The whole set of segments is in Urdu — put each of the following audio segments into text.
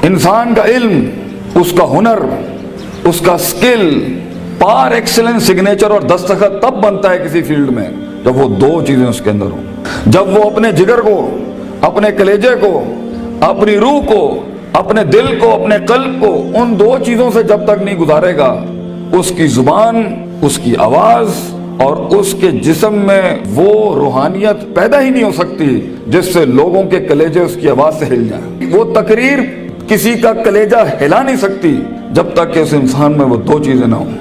انسان کا علم، اس کا ہنر، اس کا سکل، پار ایکسلنس سگنیچر اور دستخط تب بنتا ہے کسی فیلڈ میں جب وہ دو چیزیں اس کے اندر ہوں۔ جب وہ اپنے جگر کو، اپنے کلیجے کو، اپنی روح کو، اپنے دل کو، اپنے قلب کو ان دو چیزوں سے جب تک نہیں گزارے گا، اس کی زبان، اس کی آواز اور اس کے جسم میں وہ روحانیت پیدا ہی نہیں ہو سکتی جس سے لوگوں کے کلیجے اس کی آواز سے ہل جائیں۔ وہ تقریر کسی کا کلیجہ ہلا نہیں سکتی جب تک کہ اس انسان میں وہ دو چیزیں نہ ہوں۔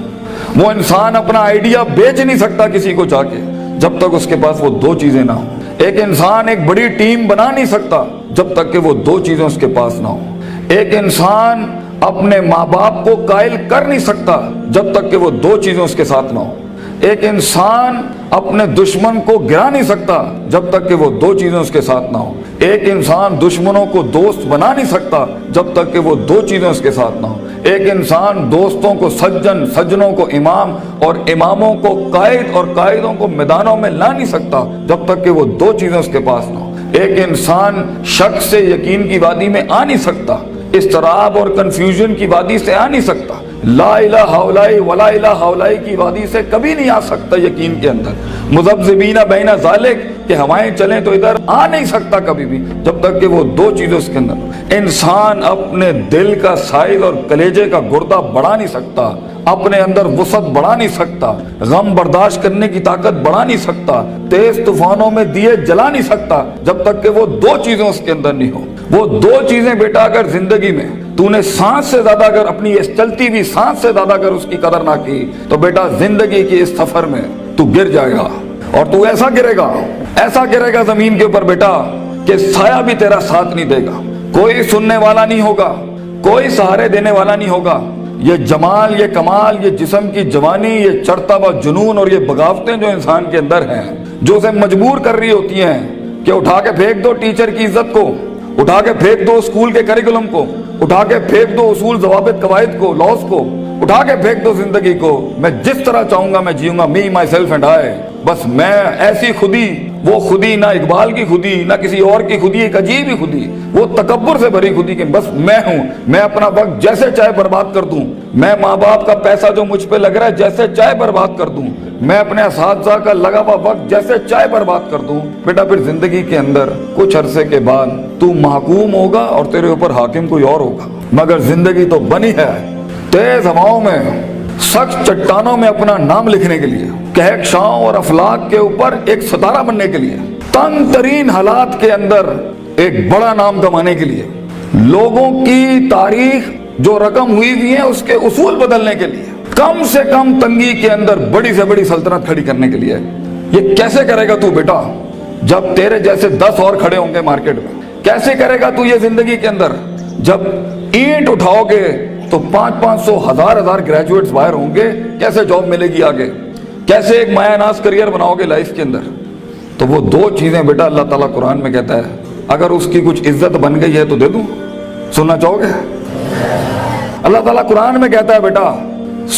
وہ انسان اپنا آئیڈیا بیچ نہیں سکتا کسی کو جا کے جب تک اس کے پاس وہ دو چیزیں نہ ہوں۔ ایک انسان ایک بڑی ٹیم بنا نہیں سکتا جب تک کہ وہ دو چیزیں اس کے پاس نہ ہوں۔ ایک انسان اپنے ماں باپ کو قائل کر نہیں سکتا جب تک کہ وہ دو چیزیں اس کے ساتھ نہ ہوں۔ ایک انسان اپنے دشمن کو گرا نہیں سکتا جب تک کہ وہ دو چیزیں اس کے ساتھ نہ ہوں۔ ایک انسان دشمنوں کو دوست بنا نہیں سکتا جب تک کہ وہ دو چیزیں اس کے ساتھ نہ ہوں۔ ایک انسان دوستوں کو سجن، سجنوں کو امام اور اماموں کو قائد اور قائدوں کو میدانوں میں لا نہیں سکتا جب تک کہ وہ دو چیزیں اس کے پاس نہ ہوں۔ ایک انسان شک سے یقین کی وادی میں آ نہیں سکتا، اضطراب اور کنفیوژن کی وادی سے آ نہیں سکتا، لا الہ ہؤلاء ولا الہ ہؤلاء کی وادی سے کبھی نہیں آ سکتا یقین کے اندر، مذبذبین بین ذالک کہ ہوائیں چلیں تو ادھر آ نہیں سکتا کبھی بھی جب تک کہ وہ دو چیزیں اس کے اندر۔ انسان اپنے دل کا سائز اور کلیجے کا گردہ بڑھا نہیں سکتا، اپنے اندر وسعت بڑھا نہیں سکتا، غم برداشت کرنے کی طاقت بڑھا نہیں سکتا، تیز طوفانوں میں دیے جلا نہیں سکتا جب تک کہ وہ دو چیزیں اس کے اندر نہیں ہو۔ وہ دو چیزیں بیٹا اگر زندگی میں تو نے سانس سے زیادہ اگر اپنی اس چلتی ہوئی سانس سے زیادہ اگر اس کی قدر نہ کی تو بیٹا زندگی کی اس سفر میں تو گر جائے گا، اور تو ایسا گرے گا زمین کے اوپر بیٹا کہ سایہ بھی تیرا ساتھ نہیں دے گا، کوئی سننے والا نہیں ہوگا، کوئی سہارے دینے والا نہیں ہوگا۔ یہ جمال، یہ کمال، یہ جسم کی جوانی، یہ چڑھتا ہوا جنون اور یہ بغاوتیں جو انسان کے اندر ہیں، جو اسے مجبور کر رہی ہوتی ہیں کہ اٹھا کے پھینک دو ٹیچر کی عزت کو، اٹھا کے پھینک دو اسکول کے کریکولم کو، اٹھا کے پھینک دو اصول، ضوابط، قواعد کو، لاز کو، اٹھا کے پھینک دو زندگی کو۔ میں جس طرح چاہوں گا میں جیوں گا، می مائی سیلف اینڈ آئی، بس میں ایسی خودی، وہ خودی نہ اقبال کی خودی نہ کسی اور کی خودی، ایک عجیب ہی خودی، وہ تکبر سے بھری خودی کہ بس میں ہوں، میں اپنا وقت جیسے چاہے برباد کر دوں، میں ماں باپ کا پیسہ جو مجھ پہ لگ رہا ہے جیسے چاہے برباد کر دوں، میں اپنے اساتذہ کا لگا ہوا وقت جیسے چاہے برباد کر دوں۔ بیٹا پھر زندگی کے اندر کچھ عرصے کے بعد تو محکوم ہوگا اور تیرے اوپر حاکم کوئی اور ہوگا، مگر زندگی تو بنی ہے تیز ہواؤں میں، سخت چٹانوں میں اپنا نام لکھنے کے لیے، کہکشاؤں اور افلاک کے اوپر ایک ستارہ بننے کے لیے، تنگ ترین حالات کے اندر ایک بڑا نام کمانے کے لیے، لوگوں کی تاریخ جو رقم ہوئی ہوئی ہے اس کے اصول بدلنے کے لیے، کم سے کم تنگی کے اندر بڑی سے بڑی سلطنت کھڑی کرنے کے لیے۔ یہ کیسے کرے گا تو بیٹا جب تیرے جیسے 10 اور کھڑے ہوں گے مارکیٹ میں؟ کیسے کرے گا تو یہ زندگی کے اندر جب اینٹ اٹھاؤ گے تو 500 1000 گریجویٹس باہر ہوں گے؟ کیسے جاب ملے گی آگے؟ کیسے ایک مایہ ناز کریئر بناؤ گے لائف کے اندر؟ تو وہ دو چیزیں بیٹا اللہ تعالیٰ قرآن میں کہتا ہے اگر اس کی کچھ عزت بن گئی ہے تو دے دوں، سننا چاہو گے؟ اللہ تعالیٰ قرآن میں کہتا ہے بیٹا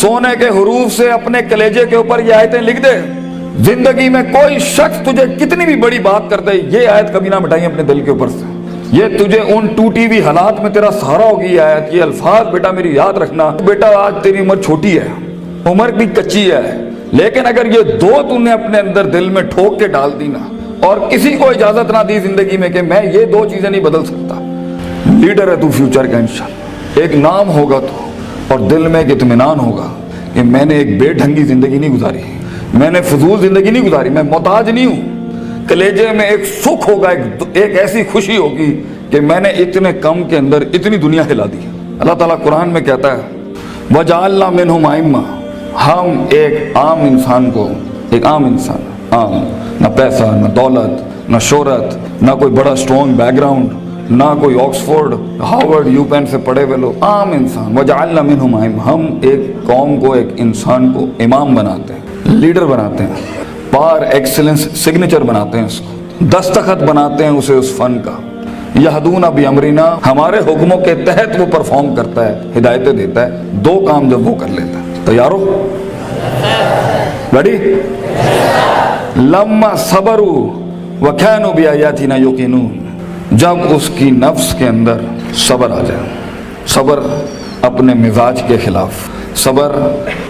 سونے کے حروف سے اپنے کلیجے کے اوپر یہ آیتیں لکھ دے، زندگی میں کوئی شخص تجھے کتنی بھی بڑی بات کر دے یہ آیت کبھی نہ مٹائیں اپنے دل کے اوپر سے، یہ تجھے ان ٹوٹی ہوئی حالات میں تیرا سہارا ہوگی یہ آیت، یہ الفاظ بیٹا میری یاد رکھنا۔ بیٹا آج تیری عمر چھوٹی ہے، عمر بھی کچی ہے، لیکن اگر یہ دو تو نے اپنے اندر دل میں ٹھوک کے ڈال دی نا اور کسی کو اجازت نہ دی زندگی میں کہ میں یہ دو چیزیں نہیں بدل سکتا، لیڈر ہے تو فیوچر کا انشاءاللہ، ایک نام ہوگا تو اور دل میں ایک اطمینان ہوگا کہ میں نے ایک بے ڈھنگی زندگی نہیں گزاری، میں نے فضول زندگی نہیں گزاری، میں محتاج نہیں ہوں، کلیجے میں ایک سکھ ہوگا، ایک ایسی خوشی ہوگی کہ میں نے اتنے کم کے اندر اتنی دنیا ہلا دی۔ اللہ تعالیٰ قرآن میں کہتا ہے وَجَعَلْنَا مِنْهُمْ أَئِمَّةً، ہم ایک عام انسان کو، ایک عام انسان، عام، نہ پیسہ نہ دولت نہ شہرت نہ کوئی بڑا اسٹرانگ بیک گراؤنڈ نہ کوئی آکسفورڈ ہارورڈ یو پین سے پڑھے ہوئے لوگ، عام انسان، وَجَعَلْنَا مِنْهُمْ أَئِمَّةً، ہم ایک قوم کو، ایک انسان کو امام بناتے ہیں، لیڈر بناتے ہیں، پار ایکسلنس سگنیچر بناتے ہیں، اس کو دستخط بناتے ہیں اسے اس فن کا، یہدون بامرنا، ہمارے حکموں کے تحت وہ پرفارم کرتا ہے، ہدایتیں دیتا ہے، دو کام جب وہ کر لیتا ہے۔ تیار ہو؟ ریڈی؟ لما صبروا وكانوا بآياتنا يوقنون، جب اس کی نفس کے اندر صبر آ جائے، صبر اپنے مزاج کے خلاف، صبر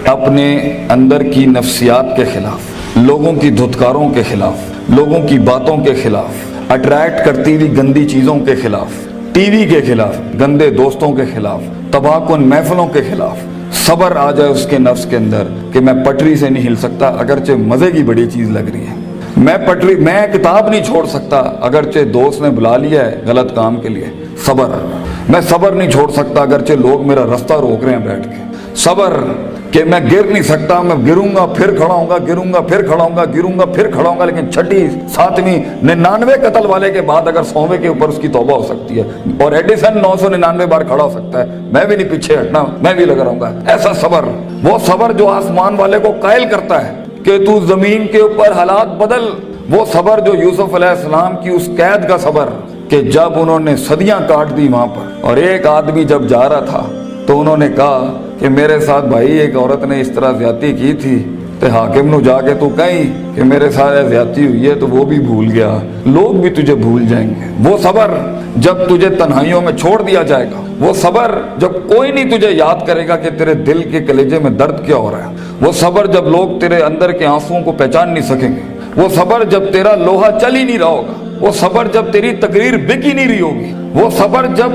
اپنے اندر کی نفسیات کے خلاف، لوگوں کی دھتکاروں کے خلاف، لوگوں کی باتوں کے خلاف، اٹریکٹ کرتی ہوئی گندی چیزوں کے خلاف، ٹی وی کے خلاف، گندے دوستوں کے خلاف، تباہ کن محفلوں کے خلاف صبر آ جائے اس کے نفس کے اندر کہ میں پٹری سے نہیں ہل سکتا اگرچہ مزے کی بڑی چیز لگ رہی ہے، میں کتاب نہیں چھوڑ سکتا اگرچہ دوست نے بلا لیا ہے غلط کام کے لیے، صبر، میں صبر نہیں چھوڑ سکتا اگرچہ لوگ میرا رستہ روک رہے ہیں بیٹھ کے، صبر کہ میں گر نہیں سکتا، میں گروں گا پھر کھڑا ہوں گا، گروں گا پھر کھڑا ہوں گا، گروں گا پھر کھڑا ہوں گا، لیکن چھٹی 7ویں 99 قتل والے کے بعد اگر 100ویں کے اوپر اس کی توبہ ہو سکتی ہے اور ایڈیسن 999 بار کھڑا ہو سکتا ہے، میں بھی نہیں پیچھے ہٹنا، میں بھی لگا رہوں گا۔ ایسا صبر، وہ صبر جو آسمان والے کو قائل کرتا ہے کہ تو زمین کے اوپر حالات بدل، وہ صبر جو یوسف علیہ السلام کی اس قید کا صبر کہ جب انہوں نے صدیاں کاٹ دی وہاں پر اور ایک آدمی جب جا رہا تھا تو انہوں نے کہا کہ میرے ساتھ بھائی ایک عورت نے اس طرح زیادتی کی تھی تے حاکم نو جا کے تو کہیں کہ میرے ساتھ زیادتی ہوئی ہے تو وہ بھی بھول گیا، لوگ بھی تجھے بھول جائیں گے۔ وہ صبر جب تجھے تنہائیوں میں چھوڑ دیا جائے گا، وہ صبر جب کوئی نہیں تجھے یاد کرے گا کہ تیرے دل کے کلیجے میں درد کیا ہو رہا ہے، وہ صبر جب لوگ تیرے اندر کے آنسوؤں کو پہچان نہیں سکیں گے، وہ صبر جب تیرا لوہا چل ہی نہیں رہا ہوگا، وہ صبر جب تیری تقریر بک ہی نہیں رہی ہوگی، وہ صبر جب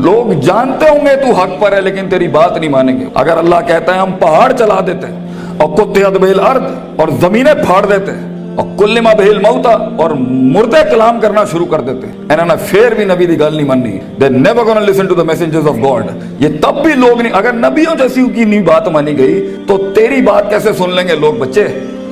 لوگ جانتے ہوں گے تو حق پر ہے لیکن تیری بات نہیں مانیں گے۔ اگر اللہ کہتا ہے ہم پہاڑ چلا دیتے ہیں اور قطعت بہ الارض اور زمینیں پھاڑ دیتے ہیں اور کلما بہ الموتى اور مردے کلام کرنا شروع کر دیتے ہیں، انہوں نے پھر بھی نبی دی گل نہیں ماننی، they never gonna listen to the messengers of God، یہ تب بھی لوگ نہیں، اگر نبیوں جیسی کی نہیں بات مانی گئی تو تیری بات کیسے سن لیں گے لوگ؟ بچے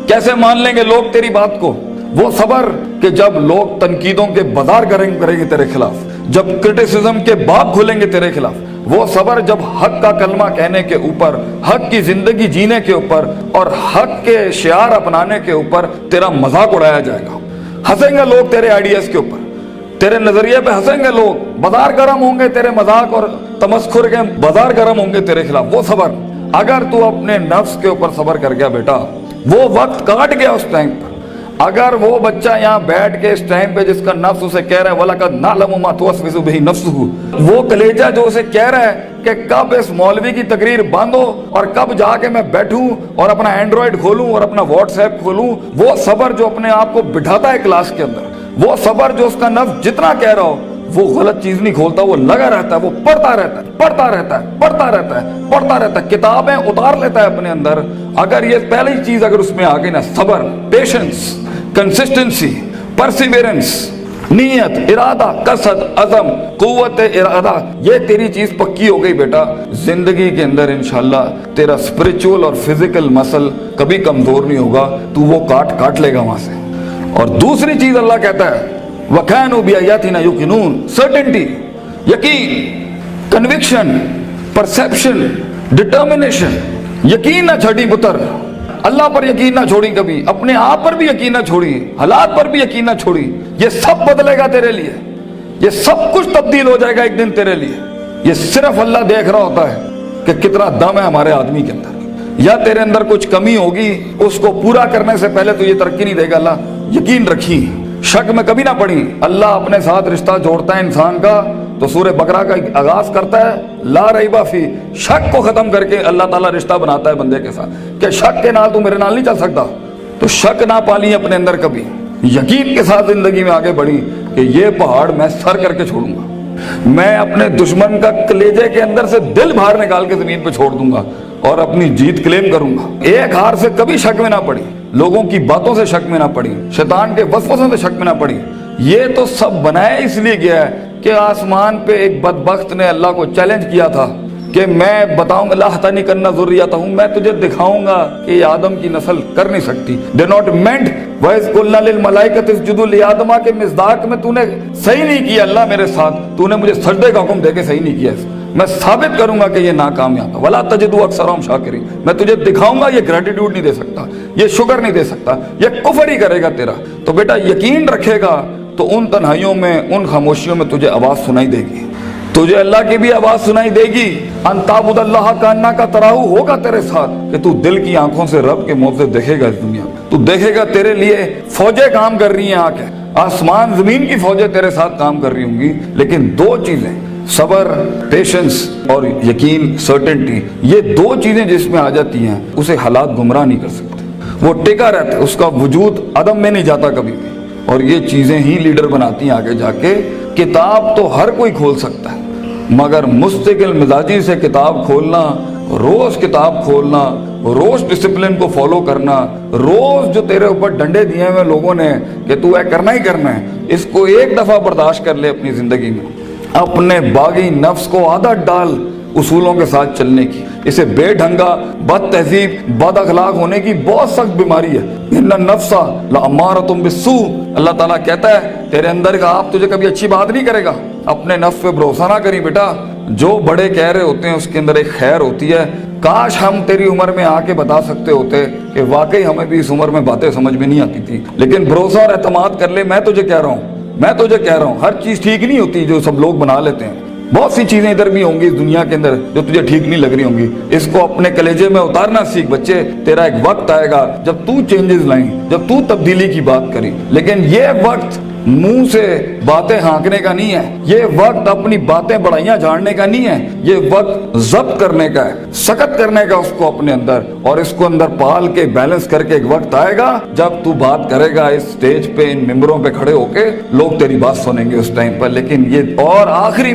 کیسے مان لیں گے لوگ تیری بات کو؟ وہ صبر کہ جب لوگ تنقیدوں کے بازار کریں گے تیرے خلاف، جب کرٹیسزم کے باب کھولیں گے تیرے خلاف، وہ صبر جب حق کا کلمہ کہنے کے اوپر، حق کی زندگی جینے کے اوپر اور حق کے شعار اپنانے کے اوپر تیرا مذاق اڑایا جائے گا، ہنسیں گے لوگ تیرے آئیڈیاز کے اوپر، تیرے نظریے پہ ہنسیں گے لوگ، بازار گرم ہوں گے تیرے مذاق اور تمسخر کے بازار گرم ہوں گے تیرے خلاف۔ وہ صبر اگر تو اپنے نفس کے اوپر صبر کر گیا بیٹا، وہ وقت کاٹ گیا اس ٹائم پر، اگر وہ بچہ یہاں بیٹھ کے اس ٹائم پہ جس کا نفس اسے کہہ رہا ہے وَلَقَدْ نَعْلَمُ مَا تُوَسْوِسُ بِهِ نَفْسُهُ، وہ کلیجہ جو اسے کہہ رہا ہے کہ کب اس مولوی کی تقریر بند ہو اور کب جا کے میں بیٹھوں اور اپنا اینڈرائیڈ کھولوں اور اپنا واٹس ایپ کھولوں، وہ صبر جو اپنے آپ کو بٹھاتا ہے کلاس کے اندر، وہ صبر جو اس کا نفس جتنا کہہ رہا ہو وہ غلط چیز نہیں کھولتا، وہ لگا رہتا ہے، وہ پڑھتا رہتا ہے، پڑھتا رہتا ہے، پڑھتا رہتا ہے، پڑھتا رہتا ہے، کتابیں اتار لیتا ہے اپنے اندر۔ اگر یہ پہلی چیز اگر اس میں آ گئی نا، صبر، پیشنس، کنسسٹنسی، پرسیورنس، نیت، ارادہ، قصد، عزم، قوت ارادہ، یہ تیری چیز پکی ہو گئی بیٹا، زندگی کے اندر انشاءاللہ تیرا اسپرچول اور فزیکل مسل کبھی کمزور نہیں ہوگا، تو وہ کاٹ لے گا وہاں سے۔ اور دوسری چیز اللہ کہتا ہے وَكَانُوا بِآيَاتِنَا يُوقِنُونَ، سرٹنٹی، یقین، کنوکشن، پرسیپشن، ڈٹرمنیشن، یقین نہ چھڑی پتر، اللہ پر یقین نہ چھوڑی، کبھی اپنے آپ پر بھی یقین نہ چھوڑی، حالات پر بھی یقین نہ چھوڑی، یہ سب بدلے گا تیرے لیے، یہ سب کچھ تبدیل ہو جائے گا ایک دن تیرے لیے۔ یہ صرف اللہ دیکھ رہا ہوتا ہے کہ کتنا دم ہے ہمارے آدمی کے اندر، یا تیرے اندر کچھ کمی ہوگی، اس کو پورا کرنے سے پہلے تو یہ ترقی نہیں دے گا اللہ۔ یقین رکھی، شک میں کبھی نہ پڑی، اللہ اپنے ساتھ رشتہ جوڑتا ہے انسان کا تو سورہ بقرہ کا آغاز کرتا ہے لا ریب فی، شک کو ختم کر کے اللہ تعالیٰ رشتہ بناتا ہے بندے کے ساتھ کہ شک کے نال تو میرے نال نہیں چل سکتا، تو شک نہ پالی اپنے اندر کبھی، یقین کے ساتھ زندگی میں آگے بڑھی کہ یہ پہاڑ میں سر کر کے چھوڑوں گا، میں اپنے دشمن کا کلیجے کے اندر سے دل باہر نکال کے زمین پہ چھوڑ دوں گا اور اپنی جیت کلیم کروں گا۔ ایک ہار سے کبھی شک میں نہ پڑی، لوگوں کی باتوں سے شک میں نہ پڑی، شیطان کے وسوسوں سے شک میں نہ پڑی۔ یہ تو سب بنایا اس لیے گیا ہے کہ آسمان پہ ایک بدبخت نے اللہ کو چیلنج کیا تھا کہ میں بتاؤں گا لا تنکنہ ذریتہ ہوں، میں تجھے دکھاؤں گا کہ یہ آدم کی نسل کر نہیں سکتی۔ دے ناٹ مینٹ وَإِذْ قُلْنَا لِلْمَلَائِكَةِ اسْجُدُوا لِآدَمَ کے مصداق میں تو نے صحیح نہیں کیا اللہ میرے ساتھ، تو نے مجھے سجدے کا حکم دے کے صحیح نہیں کیا، میں ثابت کروں گا کہ یہ ناکامیاب ہے۔ وَلَا تَجِدُوا أَكْثَرَهُمْ شَاكِرِينَ، میں تجھے دکھاؤں گا یہ گریٹیٹیوڈ نہیں دے سکتا، یہ شکر نہیں دے سکتا، یہ کفر ہی کرے گا تیرا۔ تو بیٹا یقین رکھے گا تو ان تنہائیوں میں، ان خاموشیوں میں تجھے آواز سنائی دے گی، تجھے اللہ کی بھی آواز سنائی دے گی۔ ان تعبد اللہ کانک تراہ ہوگا تیرے ساتھ کہ تو دل کی آنکھوں سے رب کے موضوع دیکھے گا، اس دنیا میں تو دیکھے گا تیرے لیے فوجیں کام کر رہی ہیں، آنکھیں، آسمان زمین کی فوجیں تیرے ساتھ کام کر رہی ہوں گی، لیکن دو چیزیں صبر, پیشنس اور یقین, سرٹنٹی, یہ دو چیزیں جس میں آ جاتی ہیں اسے حالات گمراہ نہیں کر سکتے. وہ ٹکا رہتا ہے, اس کا وجود عدم میں نہیں جاتا کبھی بھی, اور یہ چیزیں ہی لیڈر بناتی ہیں آگے جا کے. کتاب تو ہر کوئی کھول سکتا ہے, مگر مستقل مزاجی سے کتاب کھولنا, روز کتاب کھولنا, روز ڈسپلن کو فالو کرنا, روز جو تیرے اوپر ڈنڈے دیے ہوئے لوگوں نے کہ تو کرنا ہی کرنا ہے, اس کو ایک دفعہ برداشت کر لے اپنی زندگی میں. اپنے باغی نفس کو عادت ڈال اصولوں کے ساتھ چلنے کی. اسے بے ڈھنگا, بد تہذیب, بد اخلاق ہونے کی بہت سخت بیماری ہے. ان النفس لامارۃ بالسوء, اللہ تعالیٰ کہتا ہے تیرے اندر کا آپ تجھے کبھی اچھی بات نہیں کرے گا. اپنے نفس پہ بھروسہ نہ کری بیٹا, جو بڑے کہہ رہے ہوتے ہیں اس کے اندر ایک خیر ہوتی ہے. کاش ہم تیری عمر میں آ کے بتا سکتے ہوتے کہ واقعی ہمیں بھی اس عمر میں باتیں سمجھ میں نہیں آتی تھی. لیکن بھروسہ اور اعتماد کر لے, میں تجھے کہہ رہا ہوں ہر چیز ٹھیک نہیں ہوتی جو سب لوگ بنا لیتے ہیں. بہت سی چیزیں ادھر بھی ہوں گی اس دنیا کے اندر جو تجھے ٹھیک نہیں لگ رہی ہوں گی. اس کو اپنے کلیجے میں اتارنا سیکھ بچے. تیرا ایک وقت آئے گا جب تو چینجز لائیں, جب تو تبدیلی کی بات کری. لیکن یہ وقت منہ سے باتیں ہانکنے کا نہیں ہے, یہ وقت اپنی باتیں بڑائیاں جھاڑنے کا نہیں ہے, یہ وقت ضبط کرنے کا ہے, سخت کرنے کا اس کو اپنے اندر, اور اس کو اندر پال کے بیلنس کر کے. ایک وقت آئے گا جب تو بات کرے گا اس سٹیج پہ, ان ممبروں پہ کھڑے ہو کے, لوگ تیری بات سنیں گے اس ٹائم پر. لیکن یہ اور آخری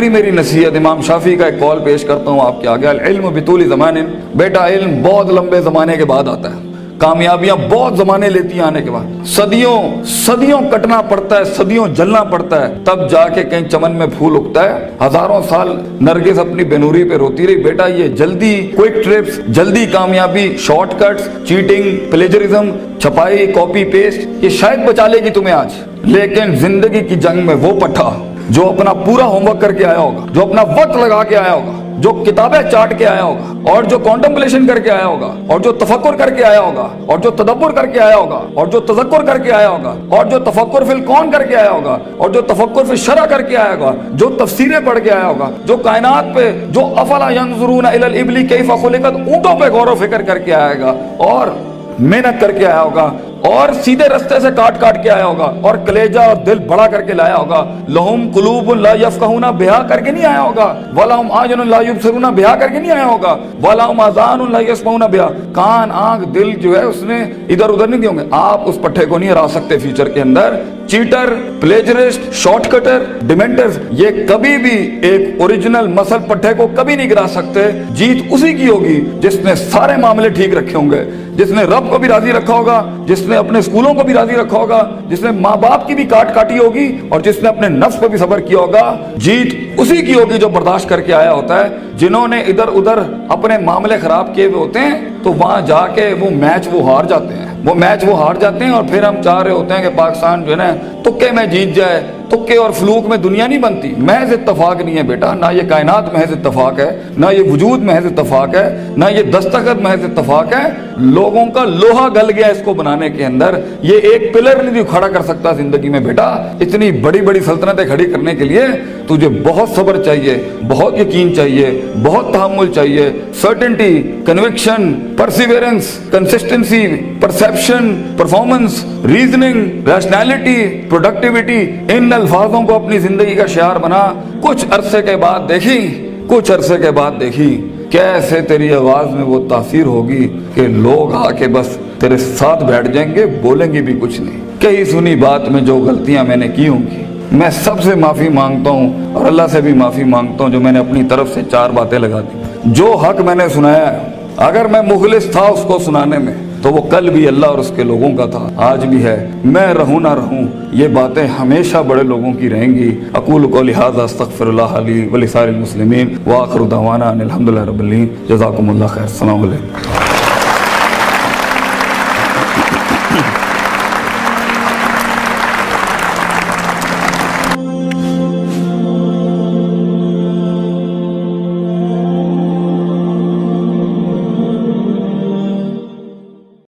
میری نصیحت امام شافعی کا ایک قول پیش کرتا ہوں آپ کے آگے. العلم بطول زمان, بیٹا علم بہت لمبے زمانے کے بعد آتا ہے, کامیابیاں بہت زمانے لیتی ہیں آنے کے بعد. صدیوں کٹنا پڑتا ہے, صدیوں جلنا پڑتا ہے, تب جا کے کہیں چمن میں پھول اگتا ہے. ہزاروں سال نرگس اپنی بینوری پہ روتی رہی. بیٹا یہ جلدی, کوئک ٹرپس, جلدی کامیابی, شارٹ کٹس, چیٹنگ, پلیجرزم, چھپائی, کاپی پیسٹ, یہ شاید بچا لے گی تمہیں آج. لیکن زندگی کی جنگ میں وہ پٹھا جو اپنا پورا ہوم ورک کر کے آیا ہوگا, جو اپنا وقت لگا کے آیا ہوگا, جو کتابیں چاٹ کے آیا ہوگا, اور جو کانٹمپلیشن کر کے آیا ہوگا, اور جو تفکر کر کے آیا ہوگا, اور جو تدبر کر کے آیا ہوگا, اور جو تذکر کر کے آیا ہوگا, اور جو تفکر فی الکون کر کے آیا ہوگا, اور جو تفکر فی الشرع کر کے آیا ہوگا, جو تفسیریں پڑھ کے آیا ہوگا, جو کائنات پہ, جو افلا ینظرون الی الابل کیف خلقت, اونٹوں پہ غور و فکر کر کے آئے گا, اور محنت کر کے آیا ہوگا, اور سیدھے رستے سے کاٹ کے آیا ہوگا, اور کلیجہ اور دل بڑا کر کے لایا ہوگا. لہم قلوب لا یفقہون بہا کر کے نہیں آیا ہوگا, ولہم اعین لا یبصرون بہا کر کے نہیں آیا ہوگا, ولہم آذان لا یسمعون بہا. کان, آنکھ, دل جو ہے اس نے ادھر ادھر نہیں دیے ہوں گے. آپ اس پٹھے کو نہیں ہرا سکتے فیوچر کے اندر. چیٹر, پلیجرسٹ, شارٹ کٹر, ڈیمنٹرز, یہ کبھی بھی ایک اوریجنل مسل پٹھے کو کبھی نہیں گرا سکتے. جیت اسی کی ہوگی جس نے سارے معاملے ٹھیک رکھے ہوں گے, جس نے رب کو بھی راضی رکھا ہوگا, جس نے اپنے اسکولوں کو بھی راضی رکھا ہوگا, جس نے ماں باپ کی بھی کاٹی ہوگی, اور جس نے اپنے نفس پہ بھی صبر کیا ہوگا. جیت اسی کی ہوگی جو برداشت کر کے آیا ہوتا ہے. جنہوں نے ادھر ادھر اپنے معاملے خراب کیے ہوئے ہوتے ہیں تو وہاں جا کے وہ میچ ہار جاتے ہیں, اور پھر ہم چاہ رہے ہوتے ہیں کہ پاکستان جو ہے نا تکے میں جیت جائے. تکے اور فلوک میں دنیا نہیں بنتی. محض اتفاق نہیں ہے بیٹا, نہ یہ کائنات محض اتفاق ہے, نہ یہ وجود محض اتفاق ہے, نہ یہ دستخط محض اتفاق ہے. لوگوں کا لوہا گل گیا اس کو بنانے کے اندر. یہ ایک پلر نہیں کھڑا کر سکتا زندگی میں بیٹا. اتنی بڑی بڑی سلطنتیں کھڑی کرنے کے لیے تجھے بہت صبر چاہیے, بہت یقین چاہیے, بہت تحمل چاہیے, certainty, conviction, perseverance, consistency, perception, performance, reasoning, rationality, productivity. ان الفاظوں کو اپنی زندگی کا شعار بنا. کچھ عرصے کے بعد دیکھی کیسے تیری آواز میں وہ تاثیر ہوگی کہ لوگ آ کے بس تیرے ساتھ بیٹھ جائیں گے, بولیں گے بھی کچھ نہیں. کہیں سنی بات میں جو غلطیاں میں نے کی ہوں گی, میں سب سے معافی مانگتا ہوں, اور اللہ سے بھی معافی مانگتا ہوں جو میں نے اپنی طرف سے 4 باتیں لگا دی. جو حق میں نے سنایا ہے, اگر میں مخلص تھا اس کو سنانے میں تو وہ کل بھی اللہ اور اس کے لوگوں کا تھا, آج بھی ہے. میں رہوں نہ رہوں, یہ باتیں ہمیشہ بڑے لوگوں کی رہیں گی. اقول قولی ھذا استغفر اللہ لی ولسائر المسلمین وآخر دعوانا ان الحمد للہ رب العالمین. جزاکم اللہ خیر. السلام علیکم.